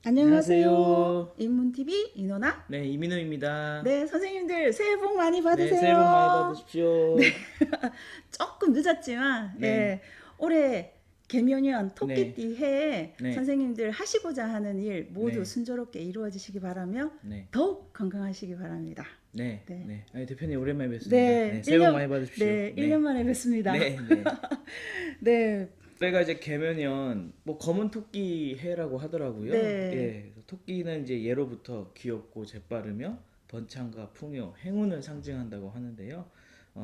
안녕하세요. 안녕하세요. 인문TV 이노나. 네, 이민호입니다. 네, 선생님들 새해 복 많이 네, 새해 복 많이 받으세요. 네, 받으십시오. 조금 늦었지만, 네, 올해 개묘년 네, 토끼띠 해에 네, 선생님들 하시고자 하는 일 모두 네, 순조롭게 이루어지시기 바라며 네, 더욱 건강하시기 바랍니다. 네, 네, 네. 아니, 대표님 오랜만에 뵙습니다. 네, 네, 새해 복 1년, 많이 받으십시오. 네, 1년 네, 만에 뵙습니다. 네, 네. 네, 저희가 이제 개면연 뭐 검은 토끼 해라고 하더라고요. 네, 예, 토끼는 이제 예로부터 귀엽고 재빠르며 번창과 풍요, 행운을 상징한다고 하는데요.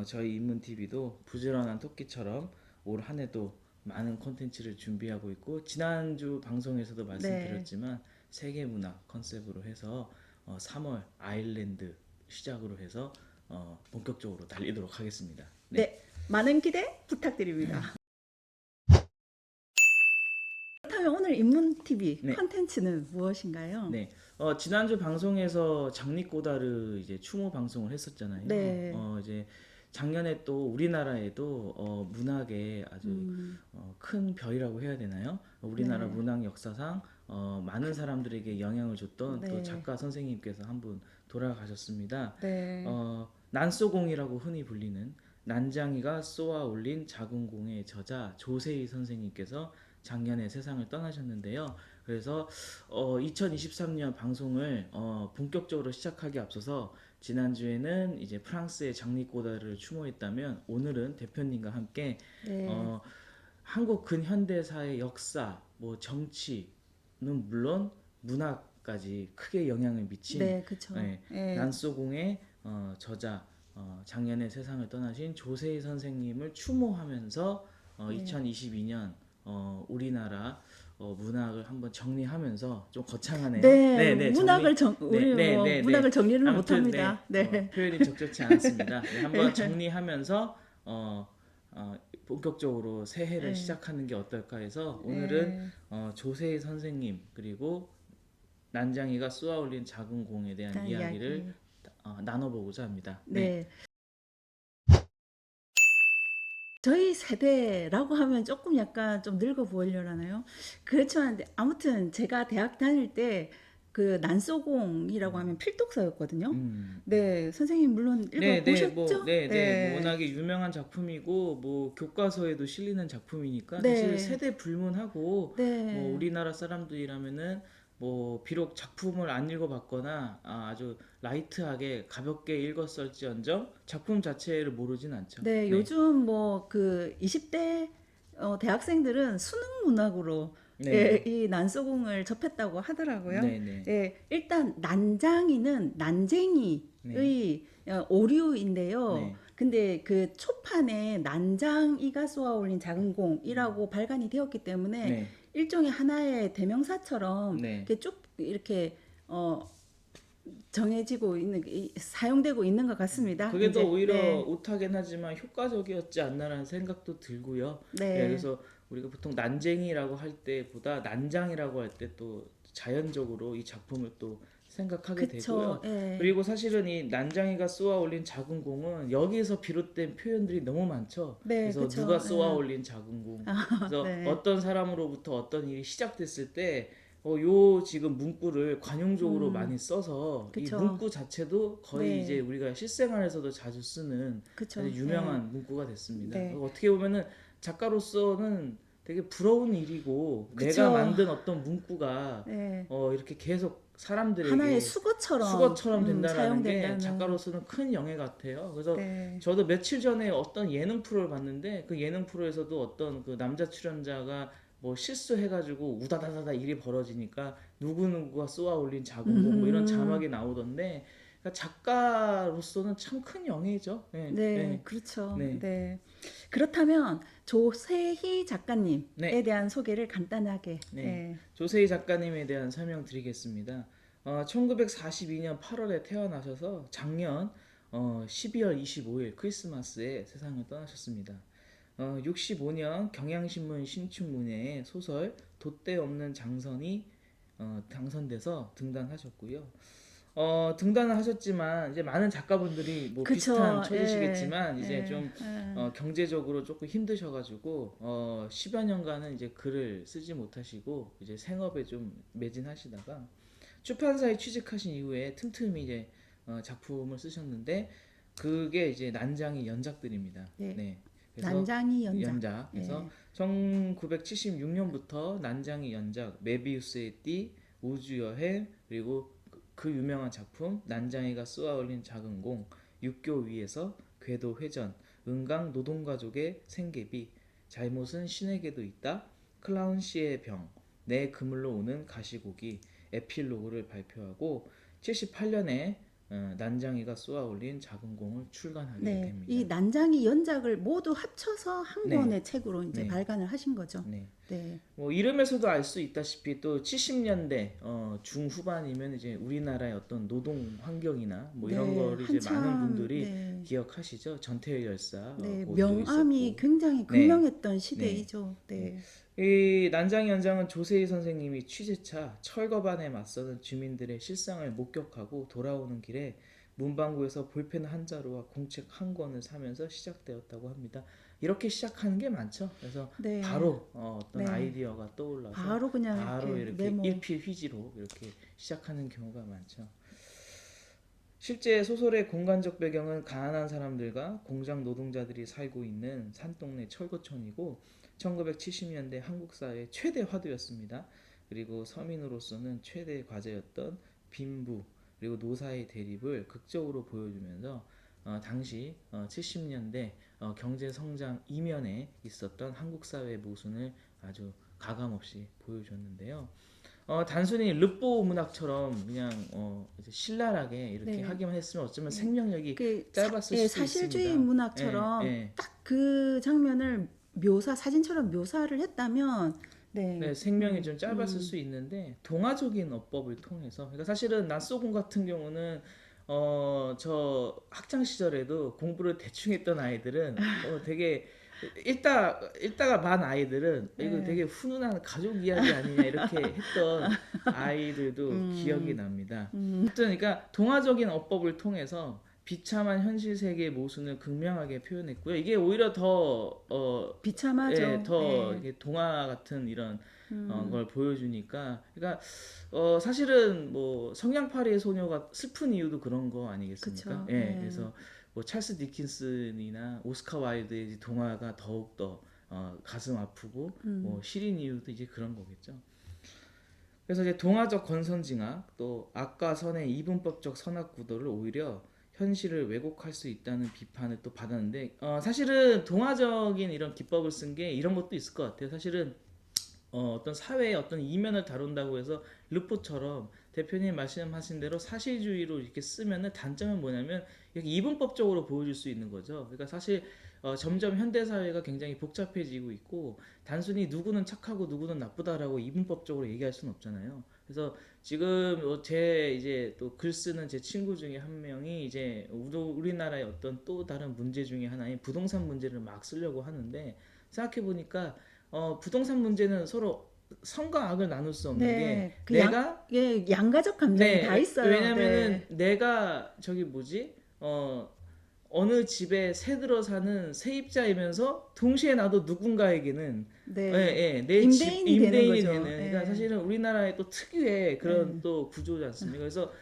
저희 인문 TV도 부지런한 토끼처럼 올 한 해도 많은 콘텐츠를 준비하고 있고 지난주 방송에서도 네, 말씀드렸지만 세계 문화 컨셉으로 해서 3월 아일랜드 시작으로 해서 본격적으로 달리도록 하겠습니다. 네. 네, 많은 기대 부탁드립니다. 그렇다면 오늘 인문TV 네. 컨텐츠는 무엇인가요? 네. 지난주 방송에서 장미꼬다르 이제 추모 방송을 했었잖아요. 네. 이제 작년에 또 우리나라에도 문학의 아주 음, 큰 별이라고 해야 되나요? 우리나라 네. 문학 역사상 많은 사람들에게 영향을 줬던 또 네. 작가 선생님께서 한 분 돌아가셨습니다. 네. 난소공이라고 흔히 불리는 난장이가 쏘아 올린 작은 공의 저자 조세희 선생님께서 작년에 세상을 떠나셨는데요. 그래서 2023년 방송을 본격적으로 시작하기 앞서서 지난주에는 이제 프랑스의 장리꼬다를 추모했다면 오늘은 대표님과 함께 네. 어, 한국 근현대사의 역사, 뭐 정치는 물론 문화까지 크게 영향을 미친 네, 그쵸. 예, 예. 난소공의 저자 작년에 세상을 떠나신 조세희 선생님을 추모하면서 네. 2022년 우리나라 문학을 한번 정리하면서 좀 거창하네요. 네, 네, 네, 정리. 네, 우리 네, 뭐 네, 문학을 네. 정리를 못 아무튼 합니다. 네, 네. 표현이 적절치 않았습니다. 네, 한번 정리하면서 어, 본격적으로 새해를 네. 시작하는 게 어떨까 해서 오늘은 네. 조세희 선생님 그리고 난장이가 쏘아올린 작은 공에 대한 일단 이야기를 이야기. 나눠보고자 합니다. 네, 네. 저희 세대라고 하면 조금 약간 좀 늙어 보이려나요? 그렇지만 아무튼 제가 대학 다닐 때 그 난소공이라고 하면 필독서였거든요. 음, 네, 선생님 물론 읽어 네, 네, 뭐, 보셨죠? 네, 네, 뭐 네. 워낙에 유명한 작품이고 뭐 교과서에도 실리는 작품이니까 사실 네. 세대 불문하고 뭐 네. 우리나라 사람들이라면은 뭐 비록 작품을 안 읽어봤거나 아주 라이트하게 가볍게 읽었을지언정 작품 자체를 모르진 않죠. 네, 네, 요즘 뭐 그 20대 대학생들은 수능 문학으로 네, 예, 네, 이 난소공을 접했다고 하더라고요. 네, 네, 예, 일단 난장이는 네, 난쟁이의 오류인데요. 네, 근데 그 초판에 난장이가 쏘아 올린 작은 공이라고 발간이 되었기 때문에 네, 일종의 하나의 대명사처럼 네. 이렇게 쭉 이렇게 정해지고 있는 사용되고 있는 것 같습니다. 그게 더 이제 오히려 네, 오타긴 하지만 효과적이었지 않나라는 생각도 들고요. 예, 네, 그래서 우리가 보통 난쟁이라고 할 때보다 난장이라고 할 때 또 자연적으로 이 작품을 또 생각하게 그쵸, 되고요. 예, 그리고 사실은 이 난장이가 쏘아 올린 작은 공은 여기에서 비롯된 표현들이 너무 많죠. 네, 그래서 누가 그쵸, 쏘아 예. 올린 작은 공. 아, 그래서 네, 어떤 사람으로부터 어떤 일이 시작됐을 때 요 지금 문구를 관용적으로 음, 많이 써서 이 그쵸, 문구 자체도 거의 이제 네, 우리가 실생활에서도 자주 쓰는 아주 그쵸, 예, 유명한 문구가 됐습니다. 네, 어떻게 보면은 작가로서는 되게 부러운 일이고 내가 그쵸, 만든 어떤 문구가 예. 이렇게 계속 하나의 사람들에게 수거처럼 수거처럼 된다라는 게 사용된다는, 작가로서는 큰 영예 같아요. 그래서 네, 저도 며칠 전에 어떤 예능 프로를 봤는데 그 예능 프로에서도 어떤 그 남자 출연자가 뭐 실수해가지고 우다다다다 일이 벌어지니까 누구누구가 쏘아 올린 작은 공 뭐 이런 음, 자막이 나오던데 그러니까 작가로서는 참 큰 영예죠. 네, 네, 네, 그렇죠, 네, 네. 그렇다면 조세희 작가님에 네, 대한 소개를 간단하게, 네. 예, 조세희 작가님에 대한 설명드리겠습니다. 1942년 8월에 태어나셔서 작년 12월 25일 크리스마스에 세상을 떠나셨습니다. 65년 경향신문 신춘문예에 소설 돛대 없는 장선이 당선돼서 등단하셨고요. 등단을 하셨지만 이제 많은 작가분들이 뭐 그쵸. 비슷한 예. 처지시겠지만 이제 예. 좀 예. 경제적으로 조금 힘드셔가지고 10여 년간은 이제 글을 쓰지 못하시고 이제 생업에 좀 매진하시다가 출판사에 취직하신 이후에 틈틈이 이제 작품을 쓰셨는데 그게 이제 난장이 연작들입니다. 네. 네. 그래서 난장이 연작. 연작. 그래서 예. 1976년부터 난장이 연작, 메비우스의 띠, 우주여행, 그리고 그 유명한 작품 난장이가 쏘아올린 작은 공, 육교 위에서 궤도 회전, 은강 노동가족의 생계비, 잘못은 신에게도 있다, 클라운 씨의 병, 내 그물로 오는 가시고기, 에필로그를 발표하고 78년에 난장이가 쏘아올린 작은 공을 출간하게 네. 됩니다. 이 난장이 연작을 모두 합쳐서 한 네. 권의 책으로 이제 네. 발간을 하신 거죠. 네. 네. 뭐 이름에서도 알 수 있다시피 또 70년대 중후반이면 이제 우리나라의 어떤 노동 환경이나 뭐 이런 네. 거를 이제 많은 한참 분들이 네. 기억하시죠. 전태일 열사 네. 그것도 명암이 있었고. 굉장히 네. 극명했던 시대이죠. 네. 이 난장이 연장은 조세희 선생님이 취재차 철거반에 맞서는 주민들의 실상을 목격하고 돌아오는 길에 문방구에서 볼펜 한 자루와 공책 한 권을 사면서 시작되었다고 합니다. 이렇게 시작하는 게 많죠. 그래서 네. 바로 어떤 네. 아이디어가 떠올라서 바로 그냥 바로 이렇게 메모. 일필휘지로 이렇게 시작하는 경우가 많죠. 실제 소설의 공간적 배경은 가난한 사람들과 공장 노동자들이 살고 있는 산동네 철거촌이고 1970년대 한국 사회의 최대 화두였습니다. 그리고 서민으로서는 최대 과제였던 빈부 그리고 노사의 대립을 극적으로 보여주면서 당시 70년대 경제 성장 이면에 있었던 한국 사회의 모순을 아주 가감없이 보여줬는데요. 단순히 르포 문학처럼 그냥 이제 신랄하게 이렇게 네. 하기만 했으면 어쩌면 생명력이 그 짧았을 예, 수도 사실주의 있습니다. 문학처럼 예, 예. 딱 그 장면을 사진처럼 묘사를 했다면 네. 네, 생명이 좀 짧았을 수 있는데 동화적인 어법을 통해서 그러니까 사실은 낯소공 같은 경우는 저 학창 시절에도 공부를 대충 했던 아이들은 되게 읽다가 만 아이들은 이거 네. 되게 훈훈한 가족 이야기 아니냐 이렇게 했던 아이들도 기억이 납니다. 아무튼 그러니까 동화적인 어법을 통해서 비참한 현실 세계의 모순을 극명하게 표현했고요. 이게 오히려 더 비참하죠. 더 네. 이게 동화 같은 이런 걸 보여주니까 그러니까 사실은 뭐 성냥팔이의 소녀가 슬픈 이유도 그런 거 아니겠습니까? 그쵸. 예, 네. 그래서 뭐 찰스 디킨슨이나 오스카 와일드의 동화가 더욱 더 가슴 아프고 뭐 시린 이유도 이제 그런 거겠죠. 그래서 이제 동화적 건선징악 또 악과 선의 이분법적 선악 구도를 오히려 현실을 왜곡할 수 있다는 비판을 또 받았는데 사실은 동화적인 이런 기법을 쓴 게 이런 것도 있을 것 같아요. 사실은 어떤 사회의 어떤 이면을 다룬다고 해서 르포처럼 대표님 말씀하신 대로 사실주의로 이렇게 쓰면은 단점은 뭐냐면 이렇게 이분법적으로 보여줄 수 있는 거죠. 그러니까 사실 점점 현대 사회가 굉장히 복잡해지고 있고 단순히 누구는 착하고 누구는 나쁘다라고 이분법적으로 얘기할 수는 없잖아요. 그래서 지금 제 이제 또 글 쓰는 제 친구 중에 한 명이 이제 우리나라의 어떤 또 다른 문제 중에 하나인 부동산 문제를 막 쓰려고 하는데 생각해 보니까 부동산 문제는 서로 선과 악을 나눌 수 없는 네. 게 내가 예, 양가적 감정이 다 있어요. 왜냐면은 네. 내가 저기 뭐지 어느 집에 새 들어 사는 세입자이면서 동시에 나도 누군가에게는 네. 내 집 임대인이 되는 임대인이 거죠. 되는 그러니까 예. 사실은 우리나라의 또 특유의 그런 또 구조지 않습니까? 그래서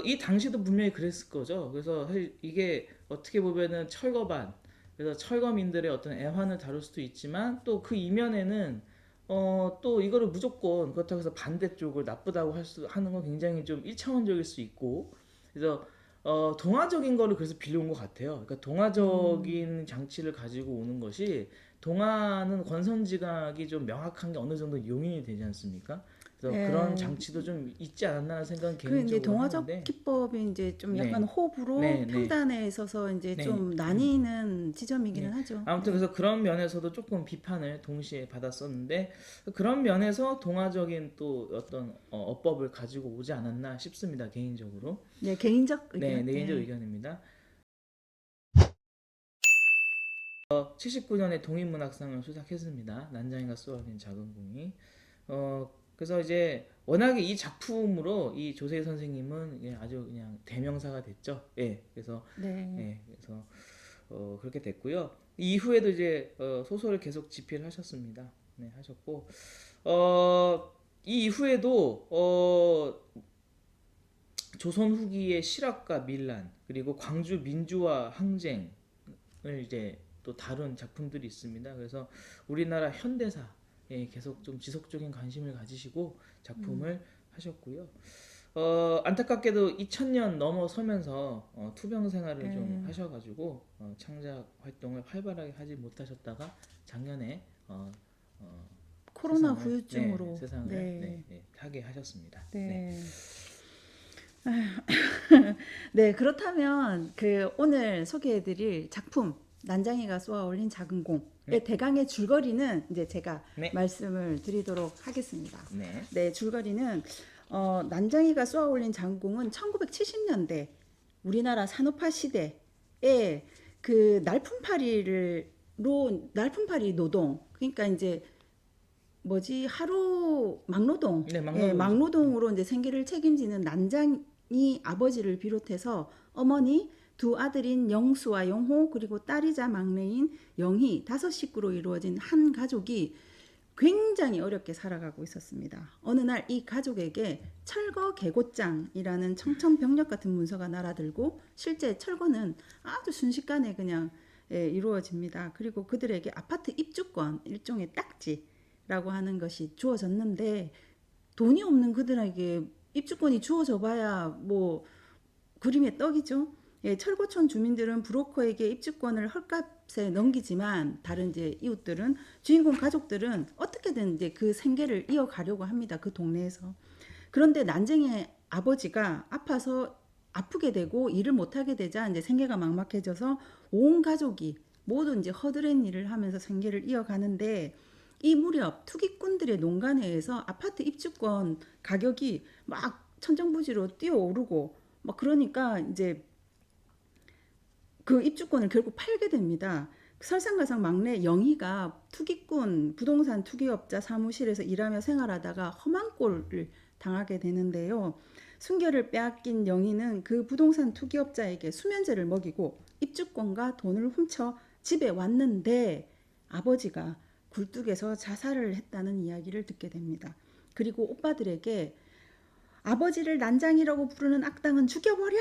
이 당시도 분명히 그랬을 거죠. 그래서 사실 이게 어떻게 보면은 철거반 그래서 철거민들의 어떤 애환을 다룰 수도 있지만 또 그 이면에는 또 이거를 무조건 그렇다고 해서 반대쪽을 나쁘다고 하는 건 굉장히 좀 일차원적일 수 있고 그래서 동화적인 거를 그래서 빌려온 것 같아요. 그러니까 동화적인 장치를 가지고 오는 것이 동화는 권선징악이 좀 명확한 게 어느 정도 용인이 되지 않습니까? 그래서 그런 예. 장치도 좀 있지 않았나 생각은 그 이제 개인적으로 동화적 하는데 기법이 이제 좀 약간 네, 호불호 네, 네, 평단에 있어서 이제 네. 좀 나뉘는 지점이기는 네. 하죠. 아무튼 그래서 그런 면에서도 조금 비판을 동시에 받았었는데 그런 면에서 동화적인 또 어떤 어법을 가지고 오지 않았나 싶습니다. 개인적으로. 네, 개인적 네, 의견. 내 개인적 네. 의견입니다. 79년에 독립문학상을 수상했습니다. 난장이가 쏘아올린 작은 공이. 그래서 이제 워낙에 이 작품으로 이 조세 선생님은 아주 그냥 대명사가 됐죠. 예, 그래서 네. 예, 그래서 그렇게 됐고요. 이후에도 이제 소설을 계속 집필하셨습니다. 네, 하셨고 이 이후에도 조선 후기의 실학과 밀란 그리고 광주 민주화 항쟁을 이제 또 다룬 작품들이 있습니다. 그래서 우리나라 현대사에 계속 좀 지속적인 관심을 가지시고 작품을 하셨고요. 안타깝게도 2000년 넘어서면서 투병 생활을 좀 네. 하셔가지고 창작 활동을 활발하게 하지 못하셨다가 작년에 코로나 세상을 후유증으로. 세상을 네. 하게 하셨습니다. 네. 네. 네, 그렇다면 그 오늘 소개해드릴 작품 난장이가 쏘아 올린 작은 공의 네. 대강의 줄거리는 이제 제가 네. 말씀을 드리도록 하겠습니다. 네. 네, 줄거리는 난장이가 쏘아 올린 작은 공은 1970년대 우리나라 산업화 시대에 그 날품팔이 노동, 그러니까 이제 뭐지, 하루 막노동, 네, 예, 막노동이죠. 막노동으로 이제 생계를 책임지는 난장이 아버지를 비롯해서 어머니, 두 아들인 영수와 영호, 그리고 딸이자 막내인 영희, 5식구로 이루어진 한 가족이 굉장히 어렵게 살아가고 있었습니다. 어느 날 이 가족에게 철거 개고장이라는 청천벽력 같은 문서가 날아들고 실제 철거는 아주 순식간에 그냥 이루어집니다. 그리고 그들에게 아파트 입주권, 일종의 딱지라고 하는 것이 주어졌는데, 돈이 없는 그들에게 입주권이 주어져 봐야 뭐 그림의 떡이죠. 예, 철거촌 주민들은 브로커에게 입주권을 헐값에 넘기지만 다른 이제 이웃들은, 주인공 가족들은 어떻게든 이제 그 생계를 이어가려고 합니다. 그 동네에서. 그런데 난쟁이의 아버지가 아파서 아프게 되고 일을 못하게 되자 이제 생계가 막막해져서 온 가족이 모두 이제 허드렛 일을 하면서 생계를 이어가는데, 이 무렵 투기꾼들의 농간회에서 아파트 입주권 가격이 막 천정부지로 뛰어오르고 막 그러니까 이제 그 입주권을 결국 팔게 됩니다. 설상가상 막내 영희가 투기꾼 부동산 투기업자 사무실에서 일하며 생활하다가 험한 꼴을 당하게 되는데요. 순결을 빼앗긴 영희는 그 부동산 투기업자에게 수면제를 먹이고 입주권과 돈을 훔쳐 집에 왔는데, 아버지가 굴뚝에서 자살을 했다는 이야기를 듣게 됩니다. 그리고 오빠들에게 아버지를 난장이라고 부르는 악당은 죽여버려!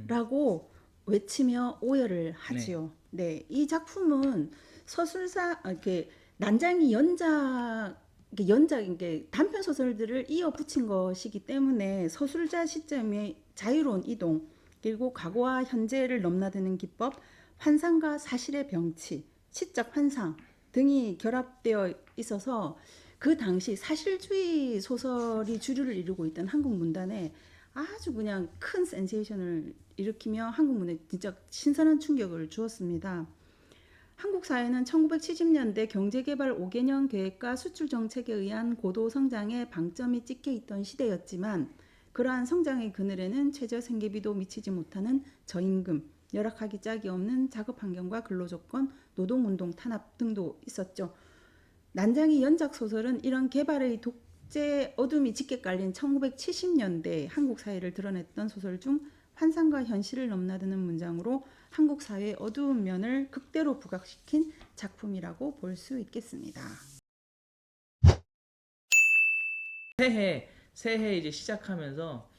라고 외치며 오열을 하지요. 네, 이 작품은 서술사, 이렇게 난장이 연작, 이게 단편 소설들을 이어 붙인 것이기 때문에 서술자 시점의 자유로운 이동, 그리고 과거와 현재를 넘나드는 기법, 환상과 사실의 병치, 시적 환상 등이 결합되어 있어서 그 당시 사실주의 소설이 주류를 이루고 있던 한국 문단에 아주 그냥 큰 센세이션을 일으키며 한국 문화에 진짜 신선한 충격을 주었습니다. 한국 사회는 1970년대 경제개발 5개년 계획과 수출 정책에 의한 고도 성장에 방점이 찍혀 있던 시대였지만, 그러한 성장의 그늘에는 최저 생계비도 미치지 못하는 저임금, 열악하기 짝이 없는 작업 환경과 근로조건, 노동운동 탄압 등도 있었죠. 난장이 연작 소설은 이런 개발의 독재 어둠이 짙게 깔린 1970년대 한국 사회를 드러냈던 소설 중 환상과 현실을 넘나드는 문장으로 한국 사회의 어두운 면을 극대로 부각시킨 작품이라고 볼 수 있겠습니다. 새해 이제 시작하면서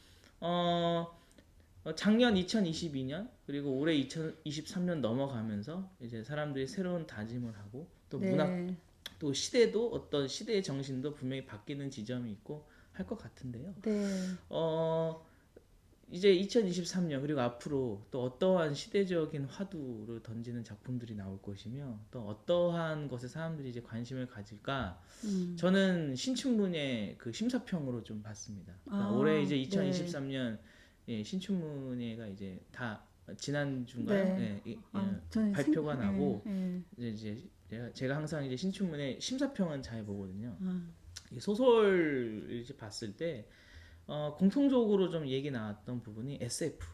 작년 2022년 그리고 올해 2023년 넘어가면서 이제 사람들이 새로운 다짐을 하고 또 문학 네, 또 시대도 어떤 시대의 정신도 분명히 바뀌는 지점이 있고 할 것 같은데요. 네, 이제 2023년 그리고 앞으로 또 어떠한 시대적인 화두를 던지는 작품들이 나올 것이며 또 어떠한 것에 사람들이 이제 관심을 가질까, 저는 신춘문예 그 심사평으로 좀 봤습니다. 그러니까 올해 이제 네, 2023년 신춘문예가 이제 다 지난 주인가요? 네. 저는 발표가 나고 예, 이제 제가 항상 이제 신춘문예 심사평은 잘 보거든요. 아, 이 소설 이제 봤을 때 공통적으로 좀 얘기 나왔던 부분이 SF.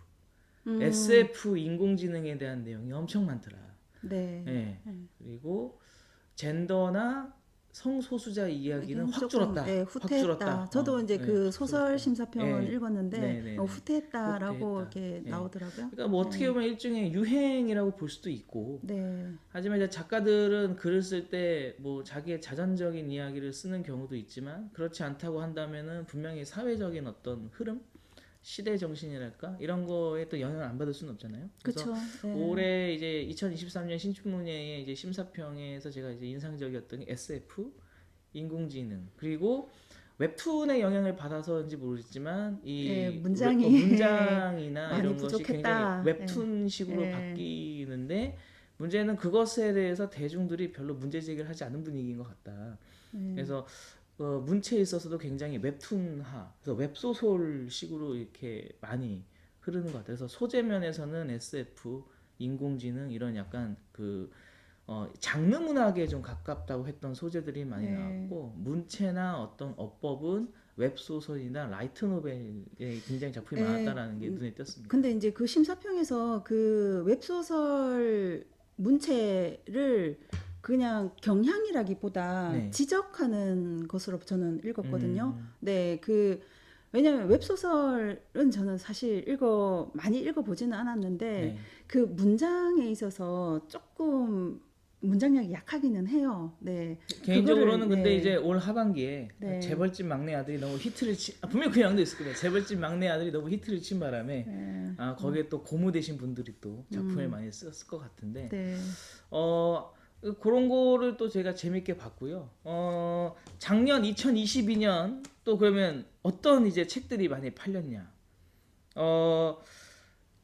SF 인공지능에 대한 내용이 엄청 많더라. 네, 예. 그리고 젠더나 성소수자 이야기는 확 조금, 줄었다. 예, 확 후퇴했다. 줄었다. 저도 이제 네, 그 확 소설 줄었다. 심사평을 예. 읽었는데 네네네. 후퇴했다라고 후퇴했다. 이렇게 예. 나오더라고요. 그러니까 뭐 어떻게 보면 일종의 유행이라고 볼 수도 있고, 네, 하지만 이제 작가들은 글을 쓸 때 뭐 자기의 자전적인 이야기를 쓰는 경우도 있지만 그렇지 않다고 한다면은 분명히 사회적인 어떤 흐름, 시대 정신이랄까 이런 거에 또 영향을 안 받을 수는 없잖아요. 그래서 그렇죠. 네. 올해 이제 2023년 신춘문예의 이제 심사평에서 제가 이제 인상적이었던 게 SF, 인공지능 그리고 웹툰의 영향을 받아서인지 모르겠지만 이 예, 문장이 문장이나 많이 이런 것이 부족했다. 굉장히 웹툰식으로 예. 바뀌는데 문제는 그것에 대해서 대중들이 별로 문제 제기를 하지 않은 분위기인 것 같다. 그래서 문체에 있어서도 굉장히 웹툰화, 그래서 웹소설식으로 이렇게 많이 흐르는 것 같아요. 그래서 소재 면에서는 SF, 인공지능 이런 약간 그 장르 문학에 좀 가깝다고 했던 소재들이 많이 네. 나왔고 문체나 어떤 어법은 웹소설이나 라이트 노벨에 굉장히 작품이 예, 많았다라는 게 눈에 띄었습니다. 근데 이제 그 심사평에서 그 웹소설 문체를 그냥 경향이라기보다 네. 지적하는 것으로 저는 읽었거든요. 음. 네, 왜냐면 웹소설은 저는 사실 많이 읽어보지는 않았는데 네. 그 문장에 있어서 조금 문장력이 약하기는 해요. 네. 개인적으로는 그거를, 근데 네. 이제 올 하반기에 네. 재벌집 막내 아들이 너무 히트를 분명히 그 양도 있을 거예요. 재벌집 막내 아들이 너무 히트를 친 바람에 네. 거기에 또 고무 되신 분들이 또 작품을 많이 썼을 것 같은데 네. 그런 거를 또 제가 재밌게 봤고요. 작년 2022년 또 그러면 어떤 이제 책들이 많이 팔렸냐?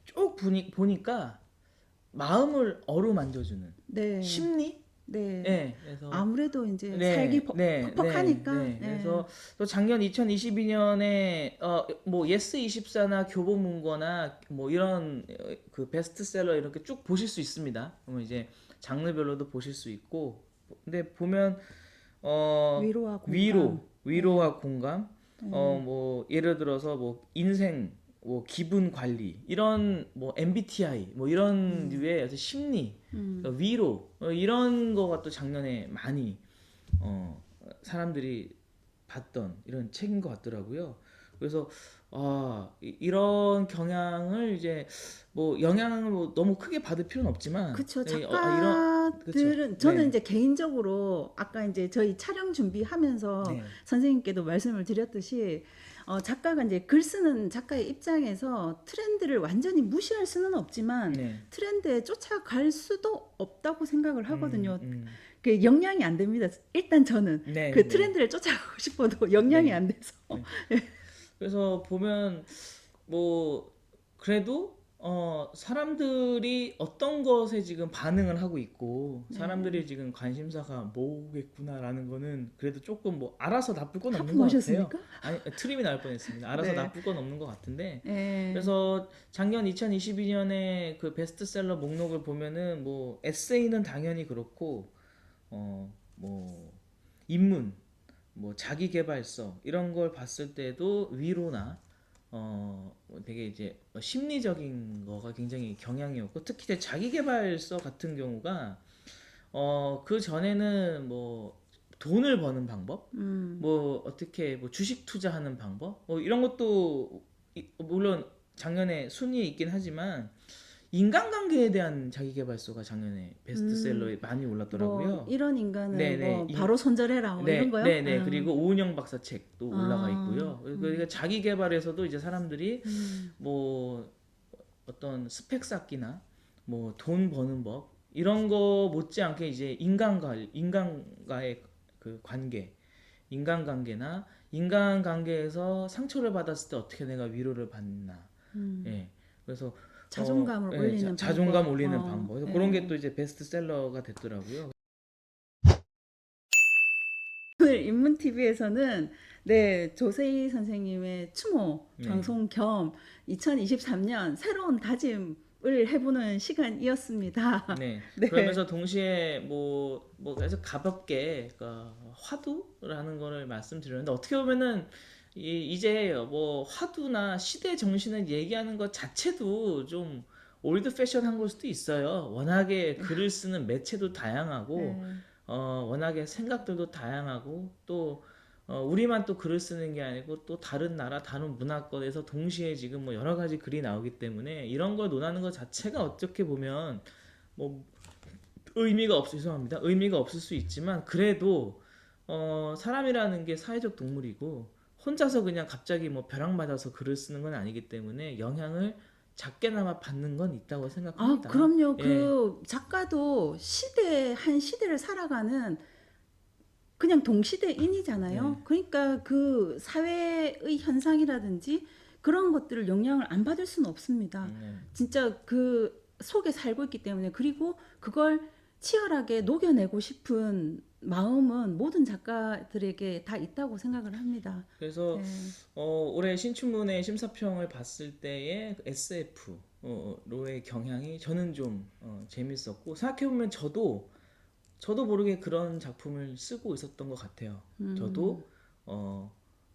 쭉 보니까 마음을 어루만져주는 네. 심리? 네. 네, 그래서 아무래도 이제 네, 살기 네, 퍽퍽하니까. 네, 네. 그래서 또 작년 2022년에 뭐 예스24나 교보문고나 뭐 이런 그 베스트셀러 이렇게 쭉 보실 수 있습니다. 그러면 이제 장르별로도 보실 수 있고, 근데 보면 위로와 공감. 위로와 공감, 뭐 예를 들어서 뭐 인생, 뭐 기분 관리 이런 뭐 MBTI 뭐 이런 류의 어떤 심리, 그러니까 위로 이런 거가 또 작년에 많이 사람들이 봤던 이런 책인 것 같더라고요. 그래서 이런 경향을 이제 뭐 영향을 뭐 너무 크게 받을 필요는 없지만 그쵸. 이런 작가들은 그쵸. 저는 네. 이제 개인적으로 아까 이제 저희 촬영 준비하면서 네. 선생님께도 말씀을 드렸듯이 작가가 이제 글 쓰는 작가의 입장에서 트렌드를 완전히 무시할 수는 없지만 네. 트렌드에 쫓아갈 수도 없다고 생각을 하거든요. 음. 그 영향이 안 됩니다. 일단 저는 네, 그 네. 트렌드를 쫓아가고 싶어도 영향이 네. 안 돼서. 그래서 보면 뭐 그래도 사람들이 어떤 것에 지금 반응을 하고 있고 사람들이 지금 관심사가 뭐겠구나라는 거는 그래도 조금 뭐 알아서 나쁠 건 없는 것 같아요. 하품하셨습니까? 아니 트림이 나올 뻔했습니다. 알아서 네. 나쁠 건 없는 것 같은데 네. 그래서 작년 2022년에 그 베스트셀러 목록을 보면은 뭐 에세이는 당연히 그렇고 뭐 인문 뭐 자기계발서 이런 걸 봤을 때도 위로나 되게 이제 심리적인 거가 굉장히 경향이었고 특히 이제 자기계발서 같은 경우가 그 전에는 뭐 돈을 버는 방법, 뭐 어떻게 뭐 주식 투자하는 방법, 뭐 이런 것도 물론 작년에 순위에 있긴 하지만 인간관계에 대한 자기계발서가 작년에 베스트셀러에 많이 올랐더라고요. 뭐 이런 인간은 네네. 뭐 바로 손절해라 뭐 이런 거요? 네네. 그리고 오은영 박사 책도 올라가 있고요. 음. 그러니까 자기 개발에서도 이제 사람들이 뭐 어떤 스펙 쌓기나 뭐 돈 버는 법 이런 거 못지않게 이제 인간과의 그 관계, 인간관계나 인간관계에서 상처를 받았을 때 어떻게 내가 위로를 받나. 예. 그래서 자존감을 올리는 방법. 자존감 올리는 방법. 그래서 예. 그런 게 또 이제 베스트셀러가 됐더라고요. 오늘 인문 TV에서는 네 조세희 선생님의 추모 네. 방송 겸 2023년 새로운 다짐을 해보는 시간이었습니다. 네. 네. 그러면서 동시에 뭐 그래서 가볍게 그러니까 화두라는 거를 말씀드렸는데 어떻게 보면은 이제 뭐 화두나 시대 정신을 얘기하는 것 자체도 좀 올드 패션한 걸 수도 있어요. 워낙에 글을 쓰는 매체도 다양하고 네. 워낙에 생각들도 다양하고 또 우리만 또 글을 쓰는 게 아니고 또 다른 나라, 다른 문화권에서 동시에 지금 뭐 여러 가지 글이 나오기 때문에 이런 걸 논하는 것 자체가 어떻게 보면 뭐 죄송합니다. 의미가 없을 수 있지만 그래도 사람이라는 게 사회적 동물이고 혼자서 그냥 갑자기 뭐 벼락 맞아서 글을 쓰는 건 아니기 때문에 영향을 작게나마 받는 건 있다고 아, 생각합니다. 그럼요. 예, 그 작가도 한 시대를 살아가는 그냥 동시대인이잖아요. 네. 그러니까 그 사회의 현상이라든지 그런 것들을 영향을 안 받을 수는 없습니다. 네. 진짜 그 속에 살고 있기 때문에 그리고 그걸 치열하게 녹여내고 싶은 마음은 모든 작가들에게 다 있다고 생각을 합니다. 그래서 네. 올해 신춘문예 심사평을 봤을 때의 SF로의 경향이 저는 좀 재밌었고 생각해보면 저도 모르게 그런 작품을 쓰고 있었던 것 같아요. 저도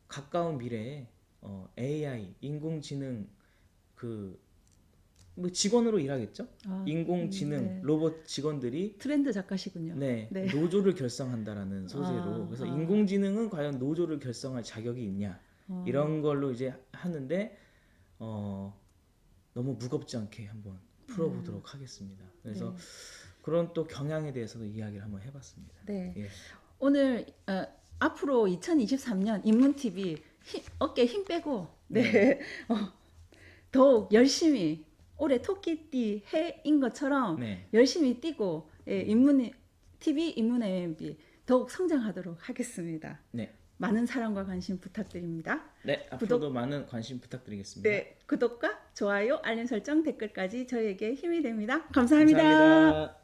가까운 미래에 AI 인공지능 뭐 직원으로 일하겠죠? 아, 인공지능 네. 로봇 직원들이 트렌드 작가시군요. 네, 네. 노조를 결성한다라는 소재로 그래서 인공지능은 과연 노조를 결성할 자격이 있냐 이런 걸로 이제 하는데 너무 무겁지 않게 한번 풀어보도록 하겠습니다. 그래서 네. 그런 또 경향에 대해서도 이야기를 한번 해봤습니다. 네. 예. 오늘 앞으로 2023년 인문TV 어깨 힘 빼고 네. 더욱 열심히 올해 토끼띠 해인 것처럼 네. 열심히 뛰고 TV 인문 MMB 더욱 성장하도록 하겠습니다. 네. 많은 사랑과 관심 부탁드립니다. 네, 앞으로도 많은 관심 부탁드리겠습니다. 네, 구독과 좋아요, 알림 설정, 댓글까지 저희에게 힘이 됩니다. 감사합니다. 감사합니다.